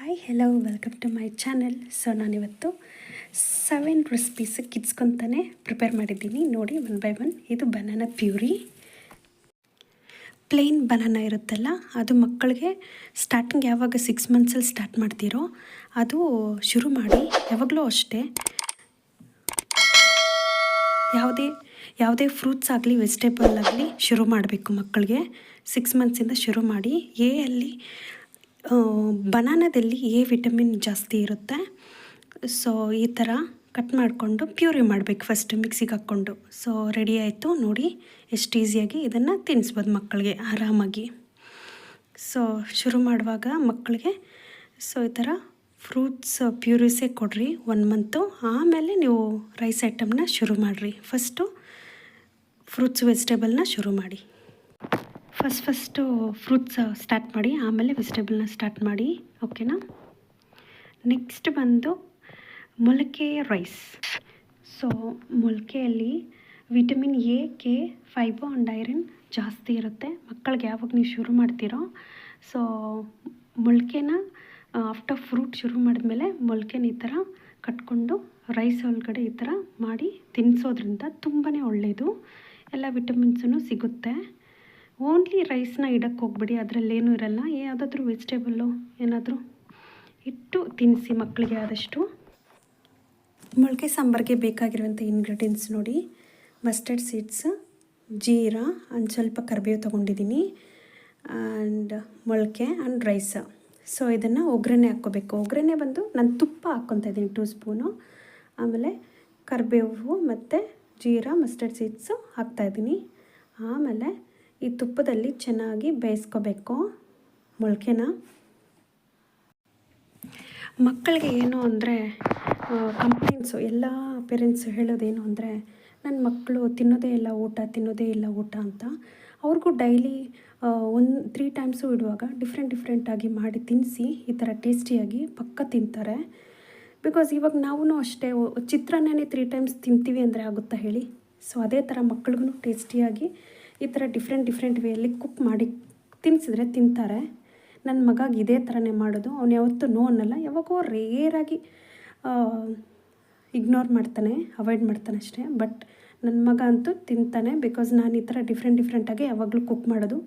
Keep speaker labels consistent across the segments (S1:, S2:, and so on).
S1: Hi hello welcome to my channel. So ನಾನಿವತ್ತು 7 recipes ಕಿಡ್ಸ್ಕೊಂತಾನೆ prepare ಮಾಡಿದ್ದೀನಿ. ನೋಡಿ ಒನ್ ಬೈ ಒನ್. ಇದು ಬನಾನಾ ಪ್ಯೂರಿ. ಪ್ಲೇನ್ ಬನಾನಾ ಇರುತ್ತಲ್ಲ, ಅದು ಮಕ್ಕಳಿಗೆ ಸ್ಟಾರ್ಟಿಂಗ್ ಯಾವಾಗ 6 ಮಂತ್ಸಲ್ಲಿ ಸ್ಟಾರ್ಟ್ ಮಾಡ್ತೀರೋ ಅದು ಶುರು ಮಾಡಿ. ಯಾವಾಗಲೂ ಅಷ್ಟೇ, ಯಾವುದೇ ಫ್ರೂಟ್ಸ್ ಆಗಲಿ ವೆಜಿಟೇಬಲ್ ಆಗಲಿ ಶುರು ಮಾಡಬೇಕು ಮಕ್ಕಳಿಗೆ. 6 ಮಂತ್ಸಿಂದ ಶುರು ಮಾಡಿ. ಬನಾನದಲ್ಲಿ ಎ ವಿಟಮಿನ್ ಜಾಸ್ತಿ ಇರುತ್ತೆ. ಸೊ ಈ ಥರ ಕಟ್ ಮಾಡಿಕೊಂಡು ಪ್ಯೂರಿ ಮಾಡಬೇಕು ಫಸ್ಟ್ ಮಿಕ್ಸಿಗೆ ಹಾಕ್ಕೊಂಡು. ಸೊ ರೆಡಿ ಆಯಿತು ನೋಡಿ, ಎಷ್ಟು ಈಸಿಯಾಗಿ ಇದನ್ನು ತಿನ್ನಿಸ್ಬೋದು ಮಕ್ಕಳಿಗೆ ಆರಾಮಾಗಿ. ಸೊ ಶುರು ಮಾಡುವಾಗ ಮಕ್ಕಳಿಗೆ ಈ ಥರ ಫ್ರೂಟ್ಸ್ ಪ್ಯೂರಿಸೇ ಕೊಡ್ರಿ 1 ಮಂತು. ಆಮೇಲೆ ನೀವು ರೈಸ್ ಐಟಮ್ನ ಶುರು ಮಾಡಿರಿ. ಫಸ್ಟು ಫ್ರೂಟ್ಸ್ ವೆಜಿಟೇಬಲ್ನ ಶುರು ಮಾಡಿ. ಫಸ್ಟು ಫ್ರೂಟ್ಸ್ ಸ್ಟಾರ್ಟ್ ಮಾಡಿ, ಆಮೇಲೆ ವೆಜಿಟೇಬಲ್ನ ಸ್ಟಾರ್ಟ್ ಮಾಡಿ, ಓಕೆನಾ. ನೆಕ್ಸ್ಟ್ ಬಂದು ಮೊಳಕೆ ರೈಸ್. ಸೊ ಮೊಳಕೆಯಲ್ಲಿ vitamin A, K, fibre and iron ಜಾಸ್ತಿ ಇರುತ್ತೆ. ಮಕ್ಕಳಿಗೆ ಯಾವಾಗ ನೀವು ಶುರು ಮಾಡ್ತೀರೋ, ಸೊ ಮೊಳಕೆನ ಆಫ್ಟರ್ ಫ್ರೂಟ್ ಶುರು ಮಾಡಿದ್ಮೇಲೆ ಮೊಳಕೆನ ಈ ಥರ ಕಟ್ಕೊಂಡು ರೈಸ್ ಒಳಗಡೆ ಈ ಥರ ಮಾಡಿ ತಿನ್ನಿಸೋದ್ರಿಂದ ತುಂಬಾ ಒಳ್ಳೆಯದು. ಎಲ್ಲ ವಿಟಮಿನ್ಸೂ ಸಿಗುತ್ತೆ. ಓನ್ಲಿ ರೈಸ್ನ ಇಡಕ್ಕೆ ಹೋಗ್ಬಿಡಿ, ಅದರಲ್ಲೇನೂ ಇರಲ್ಲ. ಯಾವುದಾದ್ರೂ ವೆಜಿಟೇಬಲ್ಲು ಏನಾದರೂ ಇಟ್ಟು ತಿನ್ನಿಸಿ ಮಕ್ಕಳಿಗೆ ಆದಷ್ಟು. ಮೊಳಕೆ ಸಾಂಬಾರಿಗೆ ಬೇಕಾಗಿರುವಂಥ ಇಂಗ್ರೀಡಿಯೆಂಟ್ಸ್ ನೋಡಿ: ಮಸ್ಟರ್ಡ್ ಸೀಡ್ಸ್, ಜೀರಾ, ಒಂದು ಸ್ವಲ್ಪ ಕರಿಬೇವು ತೊಗೊಂಡಿದ್ದೀನಿ, ಆ್ಯಂಡ್ ಮೊಳಕೆ ಆ್ಯಂಡ್ ರೈಸ್. ಸೊ ಇದನ್ನು ಒಗ್ಗರಣೆ ಹಾಕ್ಕೋಬೇಕು. ಒಗ್ಗರಣೆ ಬಂದು ನಾನು ತುಪ್ಪ ಹಾಕ್ಕೊತಾ ಇದ್ದೀನಿ 2 ಸ್ಪೂನು. ಆಮೇಲೆ ಕರಿಬೇವು ಮತ್ತು ಜೀರಾ, ಮಸ್ಟರ್ಡ್ ಸೀಡ್ಸು ಹಾಕ್ತಾಯಿದ್ದೀನಿ. ಆಮೇಲೆ ಈ ತುಪ್ಪದಲ್ಲಿ ಚೆನ್ನಾಗಿ ಬೇಯಿಸ್ಕೋಬೇಕು ಮೊಳಕೆನ. ಮಕ್ಕಳಿಗೆ ಏನು ಅಂದರೆ ಕಂಪ್ಲೇಂಟ್ಸು, ಎಲ್ಲ ಪೇರೆಂಟ್ಸು ಹೇಳೋದೇನು ಅಂದರೆ, ನನ್ನ ಮಕ್ಕಳು ತಿನ್ನೋದೇ ಇಲ್ಲ ಊಟ ಅಂತ. ಅವ್ರಿಗೂ ಡೈಲಿ 3 ಟೈಮ್ಸು ಇಡುವಾಗ ಡಿಫ್ರೆಂಟಾಗಿ ಮಾಡಿ ತಿನ್ನಿಸಿ ಈ ಥರ ಟೇಸ್ಟಿಯಾಗಿ ಪಕ್ಕ ತಿಂತಾರೆ. ಬಿಕಾಸ್ ಇವಾಗ ನಾವೂ ಅಷ್ಟೇ ಚಿತ್ರಾನ್ನನೇ 3 ಟೈಮ್ಸ್ ತಿಂತೀವಿ ಅಂದರೆ ಆಗುತ್ತಾ ಹೇಳಿ. ಸೊ ಅದೇ ಥರ ಮಕ್ಳಿಗೂ ಟೇಸ್ಟಿಯಾಗಿ ಈ ಥರ ಡಿಫ್ರೆಂಟ್ ವೇಯಲ್ಲಿ ಕುಕ್ ಮಾಡಿ ತಿನ್ನಿಸಿದ್ರೆ ತಿಂತಾರೆ. ನನ್ನ ಮಗಾಗಿ ಇದೇ ಥರನೇ ಮಾಡೋದು. ಅವನು ಯಾವತ್ತೂ ನೋ ಅನ್ನಲ್ಲ. ಯಾವಾಗೋ ರೇರಾಗಿ ಇಗ್ನೋರ್ ಮಾಡ್ತಾನೆ, ಅವಾಯ್ಡ್ ಮಾಡ್ತಾನೆ ಅಷ್ಟೇ. ಬಟ್ ನನ್ನ ಮಗ ಅಂತೂ ತಿಂತಾನೆ, ಬಿಕಾಸ್ ನಾನು ಈ ಥರ ಡಿಫ್ರೆಂಟಾಗಿ ಯಾವಾಗಲೂ ಕುಕ್ ಮಾಡೋದು.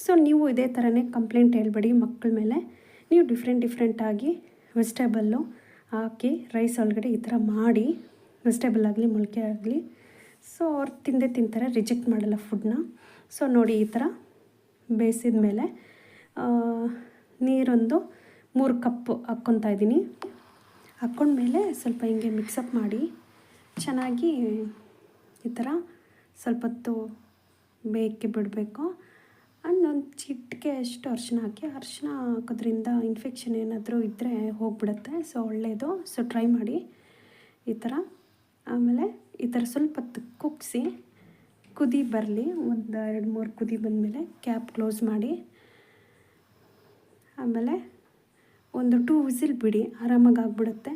S1: ಸೊ ನೀವು ಇದೇ ಥರನೇ ಕಂಪ್ಲೇಂಟ್ ಹೇಳ್ಬೇಡಿ ಮಕ್ಕಳ ಮೇಲೆ. ನೀವು ಡಿಫ್ರೆಂಟಾಗಿ ವೆಜಿಟೇಬಲ್ಲು ಹಾಕಿ ರೈಸ್ ಒಳಗಡೆ ಈ ಥರ ಮಾಡಿ, ವೆಜಿಟೇಬಲ್ ಆಗಲಿ ಮೊಳಕೆ ಆಗಲಿ, ಸೊ ಅವ್ರು ತಿಂತಾರೆ, ರಿಜೆಕ್ಟ್ ಮಾಡಲ್ಲ ಫುಡ್ನ. ಸೊ ನೋಡಿ, ಈ ಥರ ಬೇಯಿಸಿದ ಮೇಲೆ ನೀರೊಂದು 3 ಕಪ್ ಹಾಕ್ಕೊತಾ ಇದ್ದೀನಿ. ಹಾಕ್ಕೊಂಡ್ಮೇಲೆ ಸ್ವಲ್ಪ ಹಿಂಗೆ ಮಿಕ್ಸಪ್ ಮಾಡಿ ಚೆನ್ನಾಗಿ ಈ ಥರ ಸ್ವಲ್ಪ ಹೊತ್ತು ಬೇಯಕ್ಕೆ ಬಿಡಬೇಕು. ಆ್ಯಂಡ್ ಒಂದು ಚಿಟಿಕೆ ಅಷ್ಟು ಅರಿಶಿನ ಹಾಕಿ. ಅರಿಶಿನ ಹಾಕೋದ್ರಿಂದ ಇನ್ಫೆಕ್ಷನ್ ಏನಾದರೂ ಇದ್ದರೆ ಹೋಗ್ಬಿಡುತ್ತೆ. ಸೊ ಒಳ್ಳೆಯದು. ಸೊ ಟ್ರೈ ಮಾಡಿ ಈ ಥರ. ಆಮೇಲೆ ಈ ಥರ ಸ್ವಲ್ಪ ಹೊತ್ತು ಕುಗ್ಸಿ ಕುದಿ ಬರಲಿ. ಒಂದು 2-3 ಕುದಿ ಬಂದಮೇಲೆ ಕ್ಯಾಪ್ ಕ್ಲೋಸ್ ಮಾಡಿ, ಆಮೇಲೆ ಒಂದು 2 ವಿಸಿಲ್ ಬಿಡಿ, ಆರಾಮಾಗಿ ಆಗಿಬಿಡುತ್ತೆ.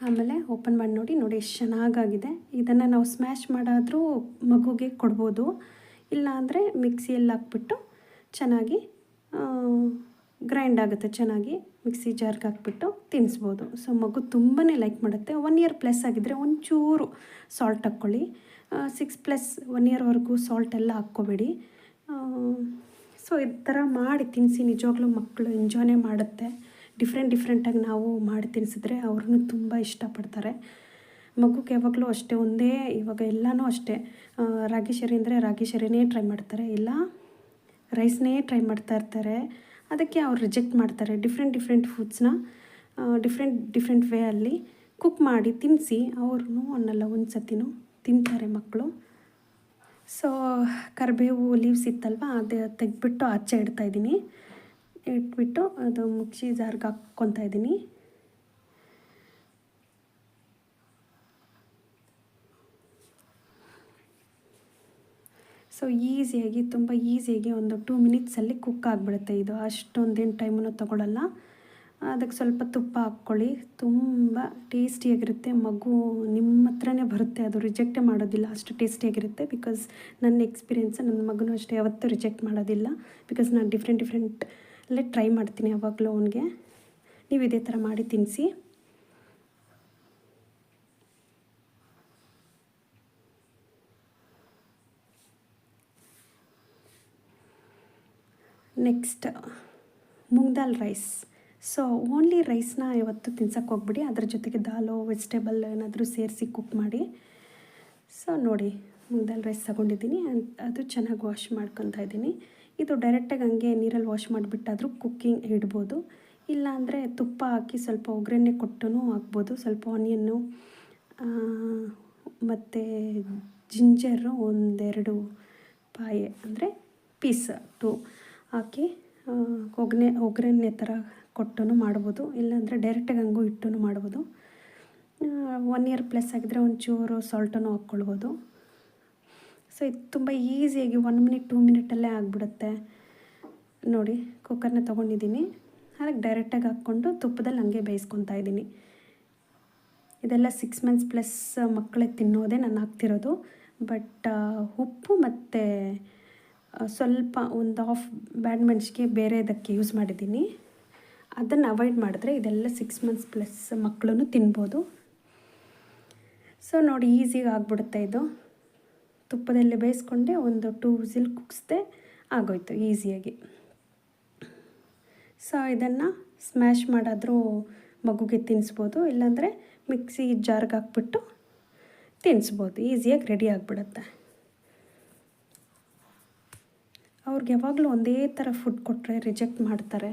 S1: ಆಮೇಲೆ ಓಪನ್ ಮಾಡಿ ನೋಡಿ ಎಷ್ಟು ಚೆನ್ನಾಗಾಗಿದೆ. ಇದನ್ನು ನಾವು ಸ್ಮ್ಯಾಶ್ ಮಾಡಾದರೂ ಮಗುಗೆ ಕೊಡ್ಬೋದು, ಇಲ್ಲ ಅಂದರೆ ಮಿಕ್ಸಿಯಲ್ಲಿ ಹಾಕ್ಬಿಟ್ಟು ಚೆನ್ನಾಗಿ ಗ್ರೈಂಡ್ ಆಗುತ್ತೆ. ಚೆನ್ನಾಗಿ ಮಿಕ್ಸಿ ಜಾರ್ಗೆ ಹಾಕ್ಬಿಟ್ಟು ತಿನ್ನಿಸ್ಬೋದು. ಸೊ ಮಗು ತುಂಬಾ ಲೈಕ್ ಮಾಡುತ್ತೆ. 1 ಇಯರ್ ಪ್ಲಸ್ ಆಗಿದ್ದರೆ ಒಂಚೂರು ಸಾಲ್ಟ್ ಹಾಕ್ಕೊಳ್ಳಿ. 6+ 1 ಇಯರ್ವರೆಗೂ ಸಾಲ್ಟ್ ಎಲ್ಲ ಹಾಕ್ಕೋಬೇಡಿ. ಸೊ ಈ ಥರ ಮಾಡಿ ತಿನ್ನಿಸಿ. ನಿಜವಾಗ್ಲೂ ಮಕ್ಕಳು ಎಂಜಾಯ್ನೇ ಮಾಡುತ್ತೆ. ಡಿಫ್ರೆಂಟಾಗಿ ನಾವು ಮಾಡಿ ತಿನ್ನಿಸಿದ್ರೆ ಅವ್ರನ್ನೂ ತುಂಬ ಇಷ್ಟಪಡ್ತಾರೆ. ಮಗುಗೆ ಯಾವಾಗಲೂ ಅಷ್ಟೇ ಇವಾಗ ಎಲ್ಲನೂ ಅಷ್ಟೇ, ರಾಗಿ ಶರಿ ಅಂದರೆ ರಾಗಿ ಶರಿನೇ ಟ್ರೈ ಮಾಡ್ತಾರೆ, ಇಲ್ಲ ರೈಸ್ನೇ ಟ್ರೈ ಮಾಡ್ತಾ ಇರ್ತಾರೆ. ಅದಕ್ಕೆ ಅವ್ರು ರಿಜೆಕ್ಟ್ ಮಾಡ್ತಾರೆ. ಡಿಫ್ರೆಂಟ್ ಫುಡ್ಸ್ನ ಡಿಫ್ರೆಂಟ್ ವೇ ಅಲ್ಲಿ ಕುಕ್ ಮಾಡಿ ತಿನ್ನಿಸಿ ಅವ್ರೂ ಅನ್ನಲ್ಲ, ಒಂದು ಸತಿನೂ ತಿಂತಾರೆ ಮಕ್ಕಳು. ಸೊ ಕರಿಬೇವು ಲೀವ್ಸ್ ಇತ್ತಲ್ವ, ಅದು ತೆಗೆದ್ಬಿಟ್ಟು ಆಚೆ ಇಟ್ಬಿಟ್ಟು ಅದು ಮಿಕ್ಸಿ ಜಾರ್ಗೆ ಹಾಕ್ಕೊತಾ ಇದ್ದೀನಿ. ಸೊ ತುಂಬ ಈಸಿಯಾಗಿ ಒಂದು 2 ಮಿನಿಟ್ಸಲ್ಲಿ ಕುಕ್ ಆಗಿಬಿಡುತ್ತೆ. ಇದು ಅಷ್ಟೊಂದೇನು ಟೈಮನ್ನು ತೊಗೊಳ್ಳಲ್ಲ. ಅದಕ್ಕೆ ಸ್ವಲ್ಪ ತುಪ್ಪ ಹಾಕ್ಕೊಳ್ಳಿ, ತುಂಬ ಟೇಸ್ಟಿಯಾಗಿರುತ್ತೆ. ಮಗು ನಿಮ್ಮ ಹತ್ರನೇ ಬರುತ್ತೆ, ಅದು ರಿಜೆಕ್ಟೇ ಮಾಡೋದಿಲ್ಲ, ಅಷ್ಟು ಟೇಸ್ಟಿಯಾಗಿರುತ್ತೆ. ಬಿಕಾಸ್ ನನ್ನ ಎಕ್ಸ್ಪೀರಿಯೆನ್ಸ್, ನನ್ನ ಮಗನೂ ಅಷ್ಟೇ ಯಾವತ್ತೂ ರಿಜೆಕ್ಟ್ ಮಾಡೋದಿಲ್ಲ. ಬಿಕಾಸ್ ನಾನು ಡಿಫ್ರೆಂಟ್ ಅಲ್ಲೇ ಟ್ರೈ ಮಾಡ್ತೀನಿ ಯಾವಾಗಲೂ ಅವನಿಗೆ. ನೀವು ಇದೇ ಥರ ಮಾಡಿ ತಿನ್ನಿಸಿ. ನೆಕ್ಸ್ಟ್ ಮೂಂಗ್ ದಾಲ್ ರೈಸ್. ಸೊ ಓನ್ಲಿ ರೈಸ್ನ ಇವತ್ತು ತಿನ್ಸೋಕ್ಕೆ ಹೋಗ್ಬಿಡಿ, ಅದ್ರ ಜೊತೆಗೆ ದಾಲು ವೆಜಿಟೇಬಲ್ ಏನಾದರೂ ಸೇರಿಸಿ ಕುಕ್ ಮಾಡಿ. ಸೊ ನೋಡಿ, ಮೂಂಗ್ ದಾಲ್ ರೈಸ್ ತಗೊಂಡಿದ್ದೀನಿ, ಅದು ಚೆನ್ನಾಗಿ ವಾಶ್ ಮಾಡ್ಕೊತಾ ಇದ್ದೀನಿ. ಇದು ಡೈರೆಕ್ಟಾಗಿ ಹಂಗೆ ನೀರಲ್ಲಿ ವಾಶ್ ಮಾಡಿಬಿಟ್ಟಾದರೂ ಕುಕ್ಕಿಂಗ್ ಇಡ್ಬೋದು, ಇಲ್ಲಾಂದರೆ ತುಪ್ಪ ಹಾಕಿ ಸ್ವಲ್ಪ ಒಗ್ಗರಣೆ ಕೊಟ್ಟೂ ಹಾಕ್ಬೋದು. ಸ್ವಲ್ಪ ಆನಿಯನ್ನು ಮತ್ತು ಜಿಂಜರು ಒಂದೆರಡು ಪಾಯೆ ಅಂದರೆ ಪೀಸ್ 2 ಹಾಕಿ ಒಗ್ಗರಣೆ ಥರ ಕೊಟ್ಟೂ ಮಾಡ್ಬೋದು, ಇಲ್ಲಾಂದರೆ ಡೈರೆಕ್ಟಾಗಿ ಹಂಗೂ ಇಟ್ಟೂ ಮಾಡ್ಬೋದು. 1 ಇಯರ್ ಪ್ಲಸ್ ಆಗಿದ್ರೆ ಒಂಚೂರು ಸಾಲ್ಟನ್ನು ಹಾಕ್ಕೊಳ್ಬೋದು. ಸೊ ಇದು ತುಂಬ ಈಸಿಯಾಗಿ 1 ಮಿನಿಟ್ 2 ಮಿನಿಟಲ್ಲೇ ಆಗಿಬಿಡುತ್ತೆ. ನೋಡಿ, ಕುಕ್ಕರ್ನ ತೊಗೊಂಡಿದ್ದೀನಿ, ಅದಕ್ಕೆ ಡೈರೆಕ್ಟಾಗಿ ಹಾಕ್ಕೊಂಡು ತುಪ್ಪದಲ್ಲಿ ಹಂಗೆ ಬೇಯಿಸ್ಕೊತಾ ಇದ್ದೀನಿ. ಇದೆಲ್ಲ 6 ಮಂತ್ಸ್ ಪ್ಲಸ್ ಮಕ್ಕಳೇ ತಿನ್ನೋದೇ ನಾನು ಹಾಕ್ತಿರೋದು. ಬಟ್ ಉಪ್ಪು ಮತ್ತು ಸ್ವಲ್ಪ ಒಂದು ಹಾಫ್ ಬ್ಯಾಡ್ ಮೆಣಸಿಗೆ ಬೇರೆದಕ್ಕೆ ಯೂಸ್ ಮಾಡಿದ್ದೀನಿ. ಅದನ್ನು ಅವಾಯ್ಡ್ ಮಾಡಿದ್ರೆ ಇದೆಲ್ಲ 6 ಮಂತ್ಸ್ ಪ್ಲಸ್ ಮಕ್ಕಳೂ ತಿನ್ಬೋದು. ಸೊ ನೋಡಿ, ಈಸಿಯಾಗಿ ಆಗಿಬಿಡುತ್ತೆ ಇದು. ತುಪ್ಪದಲ್ಲಿ ಬೇಯಿಸ್ಕೊಂಡೆ ಒಂದು 2 ವಿಸಿಲ್ ಕುಗ್ಸ್ದೆ ಆಗೋಯ್ತು ಈಸಿಯಾಗಿ. ಸೊ ಇದನ್ನು ಸ್ಮ್ಯಾಶ್ ಮಾಡಾದರೂ ಮಗುಗೆ ತಿನ್ನಿಸ್ಬೋದು, ಇಲ್ಲಾಂದರೆ ಮಿಕ್ಸಿ ಜಾರ್ಗೆ ಹಾಕ್ಬಿಟ್ಟು ತಿನ್ನಿಸ್ಬೋದು. ಈಸಿಯಾಗಿ ರೆಡಿ ಆಗಿಬಿಡುತ್ತೆ. ಅವ್ರಿಗೆ ಯಾವಾಗಲೂ ಒಂದೇ ಥರ ಫುಡ್ ಕೊಟ್ಟರೆ ರಿಜೆಕ್ಟ್ ಮಾಡ್ತಾರೆ.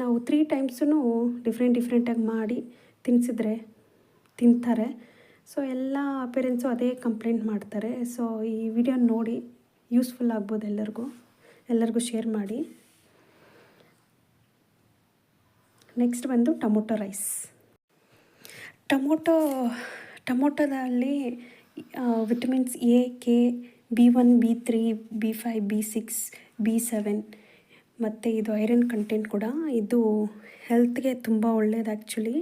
S1: ನಾವು 3 ಟೈಮ್ಸೂ ಡಿಫ್ರೆಂಟಾಗಿ ಮಾಡಿ ತಿನ್ನಿಸಿದ್ರೆ ತಿಂತಾರೆ. ಸೊ ಎಲ್ಲ ಪೇರೆಂಟ್ಸು ಅದೇ ಕಂಪ್ಲೇಂಟ್ ಮಾಡ್ತಾರೆ. ಸೊ ಈ ವಿಡಿಯೋ ನೋಡಿ ಯೂಸ್ಫುಲ್ ಆಗ್ಬೋದು ಎಲ್ಲರಿಗೂ ಶೇರ್ ಮಾಡಿ. ನೆಕ್ಸ್ಟ್ ಬಂದು ಟೊಮೊಟೊ ರೈಸ್. ಟೊಮೊಟೊದಲ್ಲಿ vitamins A, K, B1, B3, B5, B6, B7 ಮತ್ತು ಇದು ಐರನ್ ಕಂಟೆಂಟ್ ಕೂಡ. ಇದು ಹೆಲ್ತ್ಗೆ ತುಂಬ ಒಳ್ಳೆಯದು ಆ್ಯಕ್ಚುಲಿ.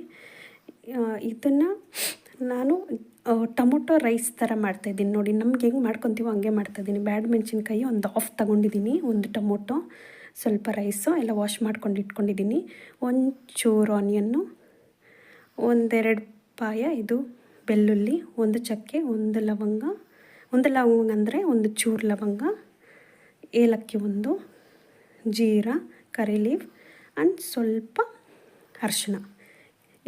S1: ಇದನ್ನು ನಾನು ಟೊಮೊಟೊ ರೈಸ್ ಥರ ಮಾಡ್ತಾಯಿದ್ದೀನಿ ನೋಡಿ. ನಮ್ಗೆ ಹೆಂಗೆ ಮಾಡ್ಕೊತೀವೋ ಹಂಗೆ ಮಾಡ್ತಾಯಿದ್ದೀನಿ. ಬ್ಯಾಡ್ ಮೆಣಸಿನ್ಕಾಯಿ ಒಂದು ಹಾಫ್ ತೊಗೊಂಡಿದ್ದೀನಿ, ಒಂದು ಟೊಮೊಟೊ, ಸ್ವಲ್ಪ ರೈಸು ಎಲ್ಲ ವಾಶ್ ಮಾಡ್ಕೊಂಡು ಇಟ್ಕೊಂಡಿದ್ದೀನಿ, ಒಂಚೂರು ಆನಿಯನ್ನು, 1-2 ಪಾಯ ಇದು ಬೆಳ್ಳುಳ್ಳಿ, 1 ಚಕ್ಕೆ, 1 ಲವಂಗ ಅಂದರೆ 1 ಚೂರು ಲವಂಗ, ಏಲಕ್ಕಿ 1, ಜೀರಾ, ಕರಿ ಲೀವ್ ಆ್ಯಂಡ್ ಸ್ವಲ್ಪ ಅರಿಶಿಣ.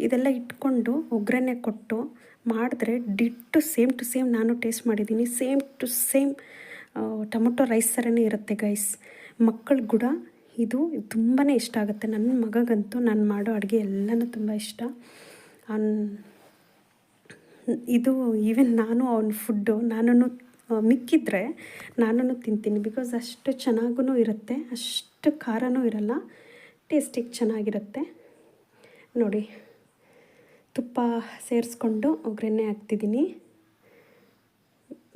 S1: ಇದೆಲ್ಲ ಇಟ್ಕೊಂಡು ಒಗ್ಗರಣೆ ಕೊಟ್ಟು ಮಾಡಿದ್ರೆ ಡಿಟ್ಟು ಸೇಮ್ ಟು ಸೇಮ್ ನಾನು ಟೇಸ್ಟ್ ಮಾಡಿದ್ದೀನಿ. Same to same tomato rice ಥರನೇ ಇರುತ್ತೆ ಗೈಸ್. ಮಕ್ಕಳು ಕೂಡ ಇದು ತುಂಬಾ ಇಷ್ಟ ಆಗುತ್ತೆ. ನನ್ನ ಮಗಗಂತೂ ನಾನು ಮಾಡೋ ಅಡುಗೆ ಎಲ್ಲನೂ ತುಂಬ ಇಷ್ಟ. ಇದು ಈವನ್ ನಾನು ಅವನ ಫುಡ್ಡು ಮಿಕ್ಕಿದ್ರೆ ನಾನು ತಿಂತೀನಿ. ಬಿಕಾಸ್ ಅಷ್ಟು ಚೆನ್ನಾಗೂ ಇರುತ್ತೆ, ಅಷ್ಟು ಖಾರನೂ ಇರಲ್ಲ, ಟೇಸ್ಟಿಗೆ ಚೆನ್ನಾಗಿರುತ್ತೆ. ನೋಡಿ, ತುಪ್ಪ ಸೇರಿಸ್ಕೊಂಡು ಒಗ್ಗರಣೆ ಹಾಕ್ತಿದ್ದೀನಿ.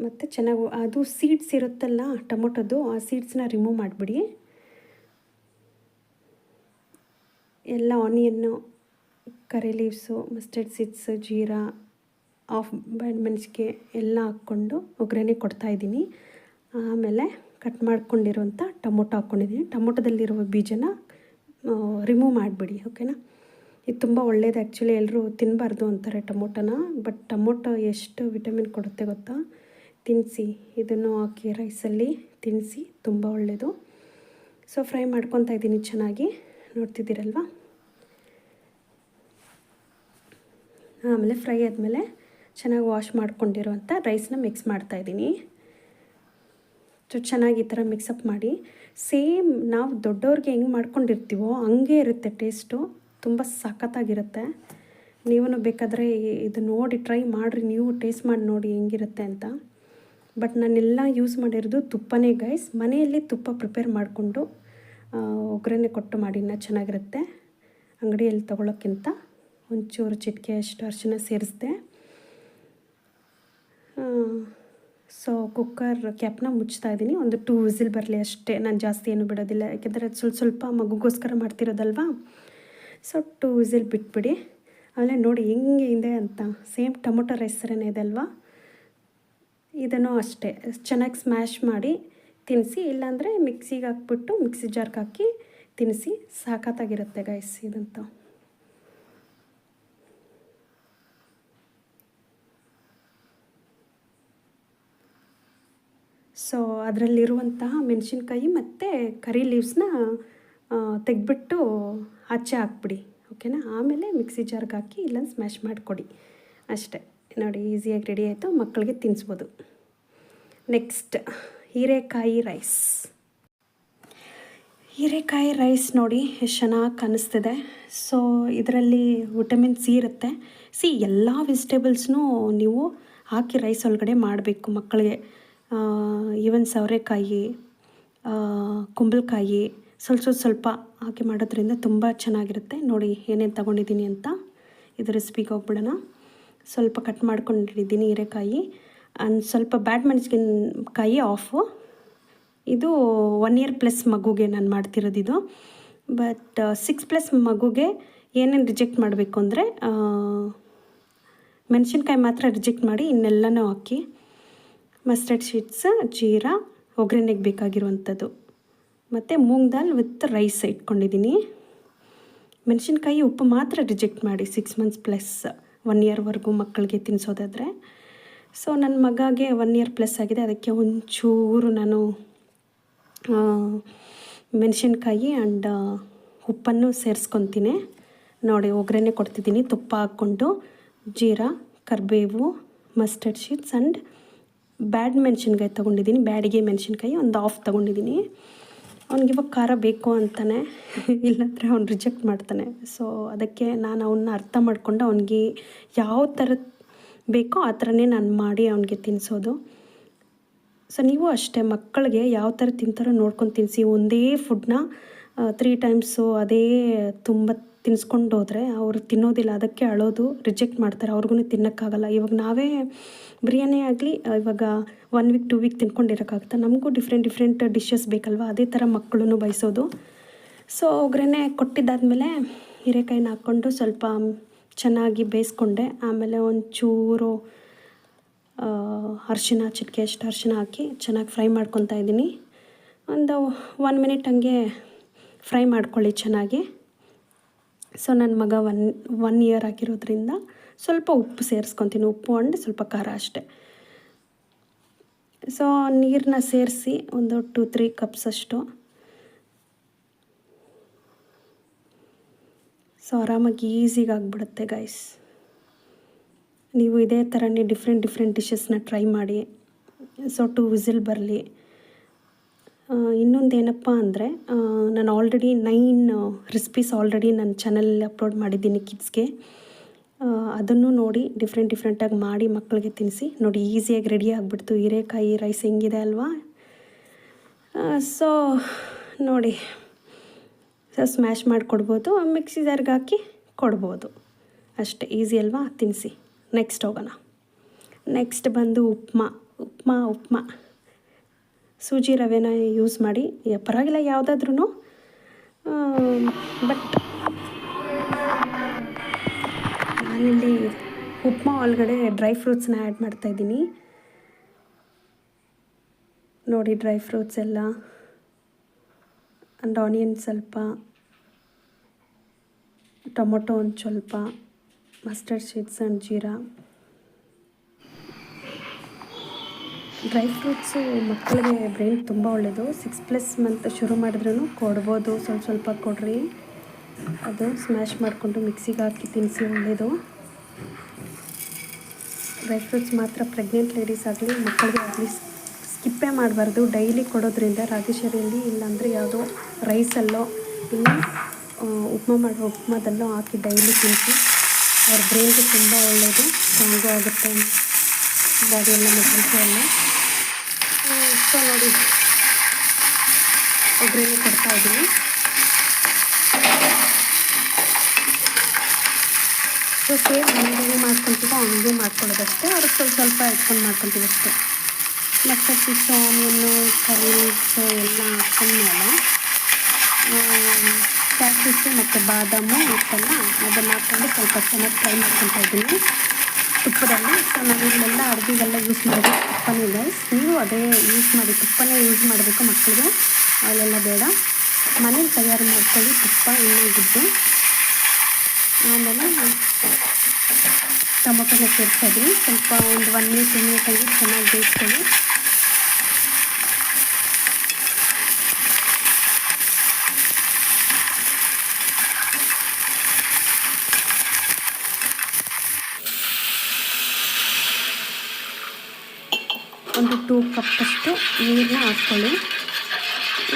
S1: ಮತ್ತು ಚೆನ್ನಾಗಿ ಅದು ಸೀಡ್ಸ್ ಇರುತ್ತಲ್ಲ ಟೊಮೊಟೊದು, ಆ ಸೀಡ್ಸ್ನ ರಿಮೂವ್ ಮಾಡಿಬಿಡಿ. ಎಲ್ಲ ಆನಿಯನ್ನು, ಕರಿ ಲೀವ್ಸು, ಮಸ್ಟರ್ಡ್ ಸೀಡ್ಸ್, ಜೀರಾ, ಹಾಫ್ ಬ್ಯಾಡ್ ಮೆಣಸಿಗೆ ಎಲ್ಲ ಹಾಕ್ಕೊಂಡು ಒಗ್ಗರಣೆ ಕೊಡ್ತಾಯಿದ್ದೀನಿ. ಆಮೇಲೆ ಕಟ್ ಮಾಡ್ಕೊಂಡಿರೋಂಥ ಟೊಮೊಟೊ ಹಾಕ್ಕೊಂಡಿದ್ದೀನಿ. ಟೊಮೊಟೊದಲ್ಲಿರುವ ಬೀಜನ ರಿಮೂವ್ ಮಾಡಿಬಿಡಿ, ಓಕೆನಾ. ಇದು ತುಂಬ ಒಳ್ಳೆಯದು ಆ್ಯಕ್ಚುಲಿ. ಎಲ್ಲರೂ ತಿನ್ನಬಾರ್ದು ಅಂತಾರೆ ಟೊಮೊಟೊನ, ಬಟ್ ಟೊಮೊಟೊ ಎಷ್ಟು ವಿಟಮಿನ್ ಕೊಡುತ್ತೆ ಗೊತ್ತಾ. ತಿನ್ನಿಸಿ, ಇದನ್ನು ಹಾಕಿ ರೈಸಲ್ಲಿ ತಿನ್ನಿಸಿ, ತುಂಬ ಒಳ್ಳೆಯದು. ಸೊ ಫ್ರೈ ಮಾಡ್ಕೊತಾ ಇದ್ದೀನಿ ಚೆನ್ನಾಗಿ, ನೋಡ್ತಿದ್ದೀರಲ್ವ. ಆಮೇಲೆ ಫ್ರೈ ಆದಮೇಲೆ ಚೆನ್ನಾಗಿ ವಾಶ್ ಮಾಡ್ಕೊಂಡಿರೋಂಥ ರೈಸ್ನ ಮಿಕ್ಸ್ ಮಾಡ್ತಾಯಿದ್ದೀನಿ. ಸೊ ಚೆನ್ನಾಗಿ ಈ ಥರ ಮಿಕ್ಸಪ್ ಮಾಡಿ, ಸೇಮ್ ನಾವು ದೊಡ್ಡವ್ರಿಗೆ ಹೆಂಗೆ ಮಾಡ್ಕೊಂಡಿರ್ತೀವೋ ಹಂಗೆ ಇರುತ್ತೆ ಟೇಸ್ಟು. ತುಂಬ ಸಖತ್ತಾಗಿರುತ್ತೆ. ನೀವು ಬೇಕಾದರೆ ಇದು ನೋಡಿ ಟ್ರೈ ಮಾಡಿರಿ, ನೀವು ಟೇಸ್ಟ್ ಮಾಡಿ ನೋಡಿ ಹೆಂಗಿರುತ್ತೆ ಅಂತ. ಬಟ್ ನಾನೆಲ್ಲ ಯೂಸ್ ಮಾಡಿರೋದು ತುಪ್ಪನೇ ಗೈಸ್. ಮನೆಯಲ್ಲಿ ತುಪ್ಪ ಪ್ರಿಪೇರ್ ಮಾಡಿಕೊಂಡು ಒಗ್ಗರಣೆ ಕೊಟ್ಟು ಮಾಡಿ ಇನ್ನೂ ಚೆನ್ನಾಗಿರುತ್ತೆ. ಅಂಗಡಿಯಲ್ಲಿ ತೊಗೊಳೋಕ್ಕಿಂತ ಒಂಚೂರು ಚಿಟಿಕೆ ಅಷ್ಟು ಅರಿಶಿನ ಸೇರಿಸಿದೆ. ಸೊ ಕುಕ್ಕರ್ ಕ್ಯಾಪ್ನ ಮುಚ್ತಾ ಇದ್ದೀನಿ. ಒಂದು 2 ವಿಸಿಲ್ ಬರಲಿ ಅಷ್ಟೇ, ನಾನು ಜಾಸ್ತಿ ಏನು ಬಿಡೋದಿಲ್ಲ, ಯಾಕೆಂದರೆ ಸ್ವಲ್ಪ ಮಗುಗೋಸ್ಕರ ಮಾಡ್ತಿರೋದಲ್ವಾ. ಸೊ 2 ವಿಸಿಲ್ ಬಿಟ್ಬಿಡಿ. ಆಮೇಲೆ ನೋಡಿ ಹೆಂಗೆ ಇದೆ ಅಂತ, ಸೇಮ್ ಟೊಮೊಟೊ ರೈಸ್ ಥರನೇ ಇದೆ ಅಲ್ವಾ. ಇದನ್ನು ಅಷ್ಟೇ ಚೆನ್ನಾಗಿ ಸ್ಮ್ಯಾಶ್ ಮಾಡಿ ತಿನ್ನಿಸಿ, ಇಲ್ಲಾಂದರೆ ಮಿಕ್ಸಿಗೆ ಹಾಕ್ಬಿಟ್ಟು ಮಿಕ್ಸಿ ಜಾರ್ಗೆ ಹಾಕಿ ತಿನ್ನಿಸಿ. ಸಾಕತ್ತಾಗಿರುತ್ತೆ ಗೈಸ್ ಇದಂತ. ಸೊ ಅದರಲ್ಲಿರುವಂತಹ ಮೆಣಸಿನ್ಕಾಯಿ ಮತ್ತು ಕರಿ ಲೀವ್ಸ್ನ ತೆಗೆದ್ಬಿಟ್ಟು ಆಚೆ ಹಾಕ್ಬಿಡಿ, ಓಕೆನಾ. ಆಮೇಲೆ ಮಿಕ್ಸಿ ಜಾರ್ಗೆ ಹಾಕಿ ಇಲ್ಲ ಸ್ಮ್ಯಾಶ್ ಮಾಡಿಕೊಡಿ ಅಷ್ಟೇ. ನೋಡಿ ಈಸಿಯಾಗಿ ರೆಡಿ ಆಯಿತು, ಮಕ್ಕಳಿಗೆ ತಿನ್ನಿಸ್ಬೋದು. ನೆಕ್ಸ್ಟ್ ಹೀರೆಕಾಯಿ ರೈಸ್. ಹೀರೆಕಾಯಿ ರೈಸ್ ನೋಡಿ ಎಷ್ಟು ಚೆನ್ನಾಗಿ ಕಾಣಿಸ್ತಿದೆ. ಸೊ ಇದರಲ್ಲಿ ವಿಟಮಿನ್ ಸಿ ಇರುತ್ತೆ. ಎಲ್ಲ ವೆಜಿಟೇಬಲ್ಸ್ನೂ ನೀವು ಹಾಕಿ ರೈಸ್ ಒಳಗಡೆ ಮಾಡಬೇಕು ಮಕ್ಕಳಿಗೆ. ಈವನ್ ಸವರೆಕಾಯಿ, ಕುಂಬಳಕಾಯಿ ಸ್ವಲ್ಪ ಹಾಕಿ ಮಾಡೋದ್ರಿಂದ ತುಂಬ ಚೆನ್ನಾಗಿರುತ್ತೆ. ನೋಡಿ ಏನೇನು ತೊಗೊಂಡಿದ್ದೀನಿ ಅಂತ ಇದು ರೆಸಿಪಿಗೆ ಹೋಗ್ಬಿಡೋಣ. ಸ್ವಲ್ಪ ಕಟ್ ಮಾಡ್ಕೊಂಡಿದ್ದೀನಿ ಹೀರೆಕಾಯಿ, ಸ್ವಲ್ಪ ಬ್ಯಾಡ್ ಮೆಣಸಿನಕಾಯಿ ಆಫು. ಇದು 1 ಇಯರ್ ಪ್ಲಸ್ ಮಗುಗೆ ನಾನು ಮಾಡ್ತಿರೋದು ಇದು. ಬಟ್ 6+ ಮಗುಗೆ ಏನೇನು ರಿಜೆಕ್ಟ್ ಮಾಡಬೇಕು ಅಂದರೆ ಮೆಣಸಿನ್ಕಾಯಿ ಮಾತ್ರ ರಿಜೆಕ್ಟ್ ಮಾಡಿ, ಇನ್ನೆಲ್ಲನೂ ಹಾಕಿ. ಮಸ್ಟರ್ಡ್ ಸೀಡ್ಸ್, ಜೀರಾ, ಒಗ್ಗರಣೆಗೆ ಬೇಕಾಗಿರುವಂಥದ್ದು, ಮತ್ತು ಮೂಂಗ್ ದಾಲ್ ವಿತ್ ರೈಸ್ ಇಟ್ಕೊಂಡಿದ್ದೀನಿ. ಮೆಣಸಿನ್ಕಾಯಿ ಉಪ್ಪು ಮಾತ್ರ ರಿಜೆಕ್ಟ್ ಮಾಡಿ 6 ಮಂತ್ಸ್ ಪ್ಲಸ್ 1 ಇಯರ್ವರೆಗೂ ಮಕ್ಕಳಿಗೆ ತಿನ್ನಿಸೋದಾದರೆ. ಸೊ ನನ್ನ ಮಗಗೆ 1 ಇಯರ್ ಪ್ಲಸ್ ಆಗಿದೆ, ಅದಕ್ಕೆ ಒಂಚೂರು ನಾನು ಮೆಣಸಿನ್ಕಾಯಿ ಆ್ಯಂಡ್ ಉಪ್ಪನ್ನು ಸೇರಿಸ್ಕೊತೀನಿ. ನೋಡಿ ಒಗ್ಗರಣೆ ಕೊಡ್ತಿದ್ದೀನಿ ತುಪ್ಪ ಹಾಕ್ಕೊಂಡು. ಜೀರಾ, ಕರಿಬೇವು, ಮಸ್ಟರ್ಡ್ ಸೀಡ್ಸ್ ಆ್ಯಂಡ್ ಬ್ಯಾಡ್ ಮೆಣಸಿನ್ಕಾಯಿ ತೊಗೊಂಡಿದ್ದೀನಿ. ಬ್ಯಾಡಿಗೆ ಮೆಣಸಿನ್ಕಾಯಿ ಒಂದು ಹಾಫ್ ತೊಗೊಂಡಿದ್ದೀನಿ. ಅವ್ನಿಗೆ ಇವಾಗ ಖಾರ ಬೇಕು ಅಂತಾನೆ, ಇಲ್ಲಾಂದರೆ ಅವ್ನು ರಿಜೆಕ್ಟ್ ಮಾಡ್ತಾನೆ. ಸೊ ಅದಕ್ಕೆ ನಾನು ಅವನ್ನ ಅರ್ಥ ಮಾಡಿಕೊಂಡು ಅವ್ನಿಗೆ ಯಾವ ಥರ ಬೇಕೋ ಆ ಥರನೇ ನಾನು ಮಾಡಿ ಅವ್ನಿಗೆ ತಿನ್ನಿಸೋದು. ಸೊ ನೀವು ಅಷ್ಟೇ ಮಕ್ಕಳಿಗೆ ಯಾವ ಥರ ತಿಂತಾರೋ ನೋಡ್ಕೊಂಡು ತಿನ್ನಿಸಿ. ಒಂದೇ ಫುಡ್ನ 3 ಟೈಮ್ಸು ಅದೇ ತುಂಬ ತಿನ್ನಿಸ್ಕೊಂಡು ಹೋದರೆ ಅವರು ತಿನ್ನೋದಿಲ್ಲ, ಅದಕ್ಕೆ ಅಳೋದು, ರಿಜೆಕ್ಟ್ ಮಾಡ್ತಾರೆ, ಅವ್ರಿಗೂ ತಿನ್ನೋಕ್ಕಾಗಲ್ಲ. ಇವಾಗ ನಾವೇ ಬಿರಿಯಾನಿ ಆಗಲಿ ಇವಾಗ 1 ವೀಕ್ 2 ವೀಕ್ ತಿನ್ಕೊಂಡಿರೋಕ್ಕಾಗುತ್ತೆ, ನಮಗೂ ಡಿಫ್ರೆಂಟ್ ಡಿಶಸ್ ಬೇಕಲ್ವ. ಅದೇ ಥರ ಮಕ್ಕಳನ್ನು ಬಯಸೋದು. ಸೊ ಒಗ್ಗರಣೆ ಕೊಟ್ಟಿದ್ದಾದಮೇಲೆ ಹೀರೆಕಾಯಿನ ಹಾಕ್ಕೊಂಡು ಸ್ವಲ್ಪ ಚೆನ್ನಾಗಿ ಬೇಯಿಸ್ಕೊಂಡೆ. ಆಮೇಲೆ ಒಂಚೂರು ಅರಿಶಿನ, ಚಿಟಿಕೆ ಅಷ್ಟು ಅರಿಶಿನ ಹಾಕಿ ಚೆನ್ನಾಗಿ ಫ್ರೈ ಮಾಡ್ಕೊತಾ ಇದ್ದೀನಿ. ಒಂದು 1 ಮಿನಿಟ್ ಹಂಗೆ ಫ್ರೈ ಮಾಡ್ಕೊಳ್ಳಿ ಚೆನ್ನಾಗಿ. ಸೊ ನನ್ನ ಮಗ 1 ಇಯರ್ ಆಗಿರೋದ್ರಿಂದ ಸ್ವಲ್ಪ ಉಪ್ಪು ಸೇರಿಸ್ಕೊತೀನಿ, ಉಪ್ಪು ಅಂಡ್ ಸ್ವಲ್ಪ ಖಾರ ಅಷ್ಟೆ. ಸೊ ನೀರನ್ನ ಸೇರಿಸಿ ಒಂದು 2-3 ಕಪ್ಸ್ ಅಷ್ಟು. ಸೊ ಆರಾಮಾಗಿ ಈಸಿಗೆ ಆಗಿಬಿಡುತ್ತೆ ಗೈಸ್. ನೀವು ಇದೇ ಥರನೇ ಡಿಫ್ರೆಂಟ್ ಡಿಶಸ್ನ ಟ್ರೈ ಮಾಡಿ. ಸೊ 2 ವಿಸಿಲ್ ಬರಲಿ. ಇನ್ನೊಂದು ಏನಪ್ಪ ಅಂದರೆ ನಾನು ಆಲ್ರೆಡಿ 9 ರೆಸಿಪೀಸ್ ಆಲ್ರೆಡಿ ನನ್ನ ಚಾನಲಲ್ಲಿ ಅಪ್ಲೋಡ್ ಮಾಡಿದ್ದೀನಿ ಕಿಡ್ಸ್ಗೆ. ಅದನ್ನು ನೋಡಿ ಡಿಫ್ರೆಂಟಾಗಿ ಮಾಡಿ ಮಕ್ಕಳಿಗೆ ತಿನ್ನಿಸಿ. ನೋಡಿ ಈಸಿಯಾಗಿ ರೆಡಿ ಆಗಿಬಿಡ್ತು ಹೀರೆಕಾಯಿ ರೈಸ್. ಹೆಂಗಿದೆ ಅಲ್ವಾ? ಸೊ ನೋಡಿ, ಸೊ ಸ್ಮ್ಯಾಶ್ ಮಾಡಿಕೊಡ್ಬೋದು, ಮಿಕ್ಸಿ ಜಾರ್ಗೆ ಹಾಕಿ ಕೊಡ್ಬೋದು, ಅಷ್ಟೇ ಈಸಿ ಅಲ್ವಾ? ತಿನ್ನಿಸಿ. ನೆಕ್ಸ್ಟ್ ಹೋಗೋಣ. ನೆಕ್ಸ್ಟ್ ಬಂದು ಉಪ್ಮಾ. ಸೂಜಿ ರವೆನ ಯೂಸ್ ಮಾಡಿ, ಪರವಾಗಿಲ್ಲ ಯಾವುದಾದ್ರೂ. ಬಟ್ ನಾನಿಲ್ಲಿ ಉಪ್ಮಾ ಒಳಗಡೆ ಡ್ರೈ ಫ್ರೂಟ್ಸ್ನ ಆ್ಯಡ್ ಮಾಡ್ತಾಯಿದ್ದೀನಿ. ನೋಡಿ ಡ್ರೈ ಫ್ರೂಟ್ಸ್ ಎಲ್ಲ ಆ್ಯಂಡ್ ಆನಿಯನ್ ಸ್ವಲ್ಪ, ಟೊಮೊಟೊ ಒಂದು ಸ್ವಲ್ಪ, mustard seeds and jeera. Dry fruits ಮಕ್ಕಳಿಗೆ ಬ್ರೈನ್ ತುಂಬ ಒಳ್ಳೆಯದು. 6+ ಮಂತ್ ಶುರು ಮಾಡಿದ್ರೂ ಕೊಡ್ಬೋದು, ಸ್ವಲ್ಪ ಕೊಡ್ರಿ. ಅದು ಸ್ಮ್ಯಾಶ್ ಮಾಡಿಕೊಂಡು ಮಿಕ್ಸಿಗೆ ಹಾಕಿ ತಿನ್ನಿಸಿ, ಒಳ್ಳೆಯದು. ಡ್ರೈ ಫ್ರೂಟ್ಸ್ ಮಾತ್ರ ಪ್ರೆಗ್ನೆಂಟ್ ಲೇಡೀಸ್ ಆಗಲಿ ಮಕ್ಕಳಿಗೆ ಆಗಲಿ ಸ್ಕಿಪ್ಪೇ ಮಾಡಬಾರ್ದು. ಡೈಲಿ ಕೊಡೋದ್ರಿಂದ ರಾಗಿ ಶೇರಿಯಲ್ಲಿ, ಇಲ್ಲಾಂದರೆ ಯಾವುದೋ ರೈಸಲ್ಲೋ ಇಲ್ಲ ಉಪ್ಮಾದಲ್ಲೋ ಹಾಕಿ ಡೈಲಿ ತಿನ್ನಿಸಿ. ಅವ್ರ ಬ್ರೈನ್ಗೆ ತುಂಬ ಒಳ್ಳೆಯದು, ಸ್ಟ್ರಾಂಗು ಆಗುತ್ತೆ, ಬಾಡಿ ಎಲ್ಲ ಮಸಲ್ಸು ಎಲ್ಲ. ಸೊ ನೋಡಿ ಒಗ್ಗರಣೆ ಕೊಡ್ತಾಯಿದ್ದೀನಿ. ಸೊ ಸೇಮ್ ಹೆಂಗೆ ಮಾಡ್ಕೊತೀವೋ ಹಂಗೆ ಮಾಡ್ಕೊಳ್ಳೋದಷ್ಟೇ. ಅವ್ರಿಗೆ ಸ್ವಲ್ಪ ಇಟ್ಕೊಂಡು ಮಾಡ್ಕೊತೀವಿ ಅಷ್ಟೇ. Mustard seeds, onion, curry leaves ಎಲ್ಲ ಹಾಕ್ಕೊಂಡ್ಮೇಲೆ ಕ್ಯಾಶ್ಯೂಸು ಮತ್ತು ಬಾದಾಮು ಇಷ್ಟೆಲ್ಲ ಅದನ್ನು ಹಾಕ್ಕೊಂಡು ಸ್ವಲ್ಪ ಚೆನ್ನಾಗಿ ಫ್ರೈ ಮಾಡ್ಕೊತಾ ಇದ್ದೀನಿ ತುಪ್ಪದಲ್ಲಿ. ಸೊ ನಾನು ಇಲ್ಲೆಲ್ಲ ಅಡುಗೆಗೆಲ್ಲ ಯೂಸ್ ಮಾಡೋದು ತುಪ್ಪನೇ ಗೈಸ್. ನೀವು ಅದೇ ಯೂಸ್ ಮಾಡಿ, ತುಪ್ಪನೇ ಯೂಸ್ ಮಾಡಬೇಕು ಮಕ್ಕಳಿಗೆ, ಆಯಿಲೆಲ್ಲ ಬೇಡ. ಮನೇಲಿ ತಯಾರು ಮಾಡ್ಕೊಳ್ಳಿ, ತುಪ್ಪ ಎಣ್ಣೆ ಆಮೇಲೆ ಟೊಮೊಟೊನ ಸೇರಿಸೋದು. ಸ್ವಲ್ಪ ಒಂದು 1 ಮಿನಿಟ್ 2 ಮಿನಿಟ್ ಆಗಿ ಚೆನ್ನಾಗಿ ಬೇಯಿಸ್ಕೊಳ್ಳಿ. ಒಂದು 2 ಕಪ್ಪಷ್ಟು ನೀರನ್ನ ಹಾಕ್ಕೊಳ್ಳಿ.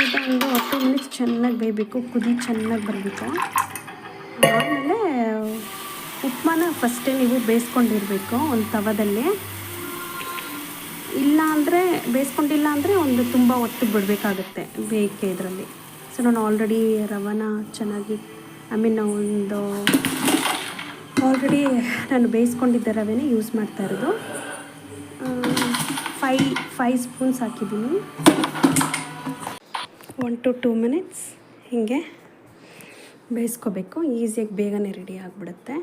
S1: ಇದೊಂದು 2 ಮಿನಿಟ್ಸ್ ಚೆನ್ನಾಗಿ ಬೇಯಬೇಕು, ಕುದಿ ಚೆನ್ನಾಗಿ ಬರಬೇಕು. ಆಮೇಲೆ ಉಪ್ಪನ್ನ ಫಸ್ಟೇ ನೀವು ಬೇಯಿಸ್ಕೊಂಡಿರಬೇಕು ಒಂದು ತವದಲ್ಲಿ. ಇಲ್ಲ ಅಂದರೆ ಬೇಯಿಸ್ಕೊಂಡಿಲ್ಲ ಅಂದರೆ ಒಂದು ತುಂಬ ಹೊತ್ತು ಬಿಡಬೇಕಾಗುತ್ತೆ ಬೇಯಕ್ಕೆ ಇದರಲ್ಲಿ. ಸೊ ನಾನು ಆಲ್ರೆಡಿ ರವನ ಚೆನ್ನಾಗಿ ಆಲ್ರೆಡಿ ನಾನು ಬೇಯಿಸ್ಕೊಂಡಿದ್ದ ರವೆನೇ ಯೂಸ್ ಮಾಡ್ತಾ ಇರೋದು. 5 ಸ್ಪೂನ್ಸ್ ಹಾಕಿದ್ದೀನಿ. 1 to 2 ಮಿನಿಟ್ಸ್ ಹೀಗೆ ಬೇಯಿಸ್ಕೋಬೇಕು. ಈಸಿಯಾಗಿ ಬೇಗನೆ ರೆಡಿ ಆಗಿಬಿಡುತ್ತೆ.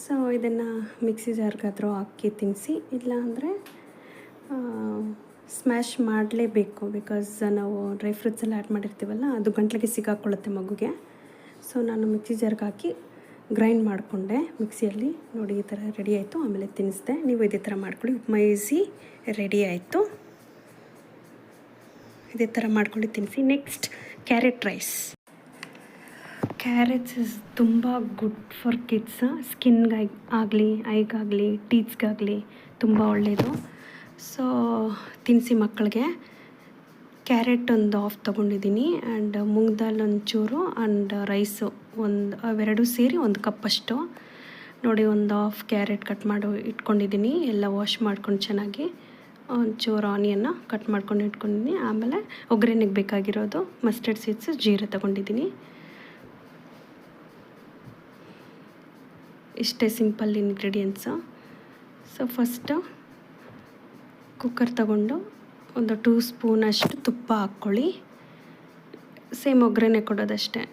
S1: ಸೊ ಇದನ್ನು ಮಿಕ್ಸಿ ಜಾರ್ಗಾದರೂ ಹಾಕಿ ತಿನ್ನಿಸಿ, ಇಲ್ಲಾಂದರೆ ಸ್ಮ್ಯಾಶ್ ಮಾಡಲೇಬೇಕು. ಬಿಕಾಸ್ ನಾವು ಡ್ರೈ ಫ್ರೂಟ್ಸ್ ಎಲ್ಲ ಆ್ಯಡ್ ಮಾಡಿರ್ತೀವಲ್ಲ, ಅದು ಗಂಟ್ಲಿಗೆ ಸಿಕ್ಕಾಕೊಳ್ಳುತ್ತೆ ಮಗುಗೆ. ಸೊ ನಾನು ಮಿಕ್ಸಿ ಜಾರ್ಗೆ ಹಾಕಿ ಗ್ರೈಂಡ್ ಮಾಡಿಕೊಂಡೆ ಮಿಕ್ಸಿಯಲ್ಲಿ. ನೋಡಿ ಈ ಥರ ರೆಡಿ ಆಯಿತು. ಆಮೇಲೆ ತಿನ್ನಿಸ್ದೆ. ನೀವು ಇದೇ ಥರ ಮಾಡ್ಕೊಳ್ಳಿ. ಉಪ್ಮಾ ಈಸಿ ರೆಡಿ ಆಯಿತು. ಇದೇ ಥರ ಮಾಡ್ಕೊಂಡು ತಿನ್ನಿಸಿ. Next carrot rice. Carrots is ತುಂಬ ಗುಡ್ ಫಾರ್ ಕಿಡ್ಸ್. ಸ್ಕಿನ್ಗೆ ಆಗಲಿ, ಐಗಾಗಲಿ, ಟೀತ್ಸ್ಗಾಗಲಿ ತುಂಬ ಒಳ್ಳೆಯದು. ಸೊ ತಿನ್ನಿಸಿ ಮಕ್ಕಳಿಗೆ. ಕ್ಯಾರೆಟ್ ಒಂದು ಹಾಫ್ ತೊಗೊಂಡಿದ್ದೀನಿ ಆ್ಯಂಡ್ ಮೂಂಗ್ ದಾಲ್ ಒಂಚೂರು ಆ್ಯಂಡ್ ರೈಸು ಅವೆರಡು ಸೇರಿ 1 ಕಪ್ಪಷ್ಟು. ನೋಡಿ, ಒಂದು ಹಾಫ್ ಕ್ಯಾರೆಟ್ ಕಟ್ ಮಾಡಿ ಇಟ್ಕೊಂಡಿದ್ದೀನಿ. ಎಲ್ಲ ವಾಶ್ ಮಾಡ್ಕೊಂಡು ಚೆನ್ನಾಗಿ ಒಂಚೂರು ಆನಿಯನ್ನ ಕಟ್ ಮಾಡ್ಕೊಂಡು ಇಟ್ಕೊಂಡಿದ್ದೀನಿ. ಆಮೇಲೆ ಒಗ್ಗರಣೆಗೆ ಬೇಕಾಗಿರೋದು ಮಸ್ಟರ್ಡ್ ಸೀಡ್ಸು, ಜೀರಾ ತೊಗೊಂಡಿದ್ದೀನಿ. ಇಷ್ಟೇ simple ingredients. So first cooker ತಗೊಂಡು ಒಂದು 2 ಸ್ಪೂನಷ್ಟು ತುಪ್ಪ ಹಾಕ್ಕೊಳ್ಳಿ. ಸೇಮ್ ಒಗ್ಗರಣೆ ಕೊಡೋದಷ್ಟೇ.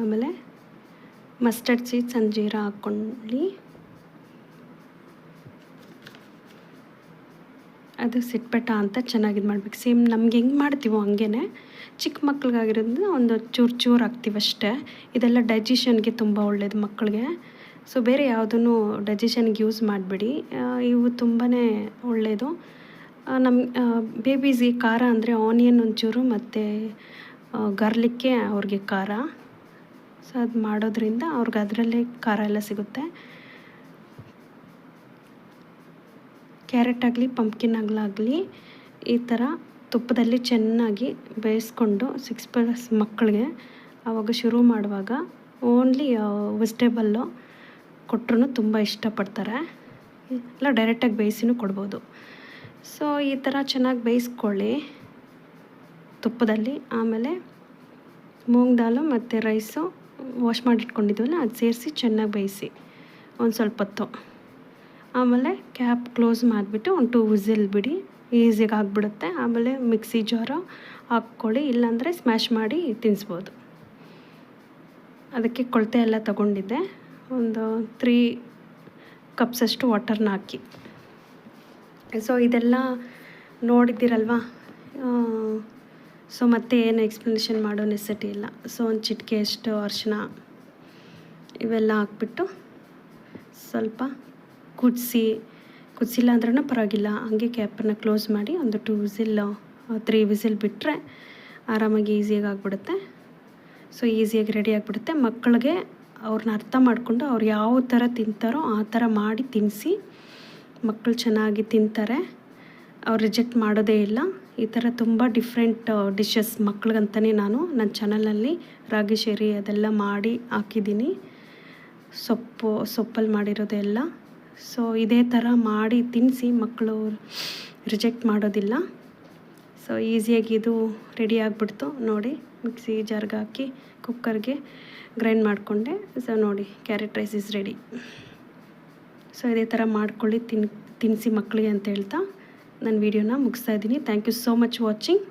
S1: ಆಮೇಲೆ ಮಸ್ಟರ್ಡ್ ಸೀಡ್ಸ್ ಅಂಡ್ ಜೀರಾ ಹಾಕ್ಕೊಳ್ಳಿ. ಅದು ಸಿಟ್ಬೆಟ ಅಂತ ಚೆನ್ನಾಗಿ ಮಾಡಬೇಕು. ಸೇಮ್ ನಮ್ಗೆ ಹೆಂಗೆ ಮಾಡ್ತೀವೋ ಹಂಗೇ. ಚಿಕ್ಕ ಮಕ್ಳಿಗಾಗಿರೋದ್ರಿಂದ ಒಂದು ಚೂರು ಹಾಕ್ತೀವಷ್ಟೇ. ಇದೆಲ್ಲ ಡೈಜೆಷನ್ಗೆ ತುಂಬ ಒಳ್ಳೆಯದು ಮಕ್ಕಳಿಗೆ. ಸೊ ಬೇರೆ ಯಾವುದೂ ಡೈಜೆಷನ್ಗೆ ಯೂಸ್ ಮಾಡಬೇಡಿ. ಇವು ತುಂಬಾ ಒಳ್ಳೆಯದು. ನಮ್ಮ ಬೇಬೀಸ್ಗೆ ಖಾರ ಅಂದರೆ ಆನಿಯನ್ ಒಂಚೂರು ಮತ್ತು ಗಾರ್ಲಿಕ್ಕೆ ಅವ್ರಿಗೆ ಖಾರ. ಸೊ ಅದು ಮಾಡೋದ್ರಿಂದ ಅವ್ರಿಗೆ ಅದರಲ್ಲೇ ಖಾರ ಎಲ್ಲ ಸಿಗುತ್ತೆ. ಕ್ಯಾರೆಟ್ ಆಗಲಿ, ಪಂಪ್ಕಿನ್ ಆಗಲಿ ಈ ಥರ ತುಪ್ಪದಲ್ಲಿ ಚೆನ್ನಾಗಿ ಬೇಯಿಸ್ಕೊಂಡು 6+ ಮಕ್ಕಳಿಗೆ ಆವಾಗ ಶುರು ಮಾಡುವಾಗ ಓನ್ಲಿ ವೆಜಿಟೇಬಲ್ಲು ಕೊಟ್ಟರು ತುಂಬ ಇಷ್ಟಪಡ್ತಾರೆ. ಇಲ್ಲ ಡೈರೆಕ್ಟಾಗಿ ಬೇಯಿಸಿನೂ ಕೊಡ್ಬೋದು. ಸೊ ಈ ಥರ ಚೆನ್ನಾಗಿ ಬೇಯಿಸ್ಕೊಳ್ಳಿ ತುಪ್ಪದಲ್ಲಿ. ಆಮೇಲೆ ಮೂಂಗ್ ದಾಲು ಮತ್ತು ರೈಸು ವಾಶ್ ಮಾಡಿಟ್ಕೊಂಡಿದ್ವಲ್ಲ, ಅದು ಸೇರಿಸಿ ಚೆನ್ನಾಗಿ ಬೇಯಿಸಿ ಒಂದು ಸ್ವಲ್ಪ ಹೊತ್ತು. ಆಮೇಲೆ ಕ್ಯಾಪ್ ಕ್ಲೋಸ್ ಮಾಡಿಬಿಟ್ಟು ಒಂದು 2 ವಿಸಿಲ್ ಬಿಡಿ. ಈಸಿಯಾಗಿ ಆಗಿಬಿಡುತ್ತೆ. ಆಮೇಲೆ ಮಿಕ್ಸಿ ಜಾರು ಹಾಕ್ಕೊಳ್ಳಿ, ಇಲ್ಲಾಂದರೆ ಸ್ಮ್ಯಾಶ್ ಮಾಡಿ ತಿನ್ನಿಸ್ಬೋದು. ಅದಕ್ಕೆ ಕೊಳತೆ ಎಲ್ಲ ತೊಗೊಂಡಿದ್ದೆ. ಒಂದು 3 ಕಪ್ಸಷ್ಟು ವಾಟರ್ನ ಹಾಕಿ. ಸೊ ಇದೆಲ್ಲ ನೋಡಿದ್ದೀರಲ್ವ. ಸೊ ಮತ್ತೆ ಏನು ಎಕ್ಸ್ಪ್ಲನೇಷನ್ ಮಾಡೋ ನೆಸೆಸಿಟಿ ಇಲ್ಲ. ಸೊ ಒಂದು ಚಿಟಿಕೆಯಷ್ಟು ಅರಿಶಿನ ಇವೆಲ್ಲ ಹಾಕ್ಬಿಟ್ಟು ಸ್ವಲ್ಪ ಕುದಿಸಿಲ್ಲ ಅಂದ್ರೂ ಪರವಾಗಿಲ್ಲ, ಹಾಗೆ ಕ್ಯಾಪನ್ನು ಕ್ಲೋಸ್ ಮಾಡಿ ಒಂದು 3 ವಿಸಿಲ್ ಬಿಟ್ಟರೆ ಆರಾಮಾಗಿ ಈಸಿಯಾಗಿ ಆಗಿಬಿಡುತ್ತೆ. ಸೊ ಈಸಿಯಾಗಿ ರೆಡಿ ಆಗಿಬಿಡುತ್ತೆ. ಮಕ್ಕಳಿಗೆ ಅವ್ರನ್ನ ಅರ್ಥ ಮಾಡಿಕೊಂಡು ಅವ್ರು ಯಾವ ಥರ ತಿಂತಾರೋ ಆ ಥರ ಮಾಡಿ ತಿನ್ನಿಸಿ. ಮಕ್ಕಳು ಚೆನ್ನಾಗಿ ತಿಂತಾರೆ, ಅವ್ರು ರಿಜೆಕ್ಟ್ ಮಾಡೋದೇ ಇಲ್ಲ. ಈ ಥರ ತುಂಬ ಡಿಫ್ರೆಂಟ್ ಡಿಶಸ್ ಮಕ್ಳಿಗಂತಲೇ ನಾನು ನನ್ನ ಚಾನಲಲ್ಲಿ ರಾಗಿ ಶೇರಿ ಅದೆಲ್ಲ ಮಾಡಿ ಹಾಕಿದ್ದೀನಿ. ಸೊಪ್ಪಲ್ಲಿ ಮಾಡಿರೋದೆಲ್ಲ. ಸೊ ಇದೇ ಥರ ಮಾಡಿ ತಿನ್ನಿಸಿ, ಮಕ್ಕಳು ರಿಜೆಕ್ಟ್ ಮಾಡೋದಿಲ್ಲ. ಸೊ ಈಸಿಯಾಗಿ ಇದು ರೆಡಿ ಆಗಿಬಿಡ್ತು. ನೋಡಿ, ಮಿಕ್ಸಿ ಜಾರ್ಗೆ ಹಾಕಿ ಕುಕ್ಕರ್ಗೆ ಗ್ರೈಂಡ್ ಮಾಡಿಕೊಂಡೆ. ಸೊ ನೋಡಿ, carrot rice is ready. So ಇದೇ ಥರ ಮಾಡ್ಕೊಳ್ಳಿ, ತಿನ್ನಿಸಿ ಮಕ್ಕಳಿಗೆ ಅಂತ ಹೇಳ್ತಾ ನನ್ನ ವೀಡಿಯೋನ ಮುಗಿಸ್ತಾ ಇದ್ದೀನಿ. Thank you so much watching.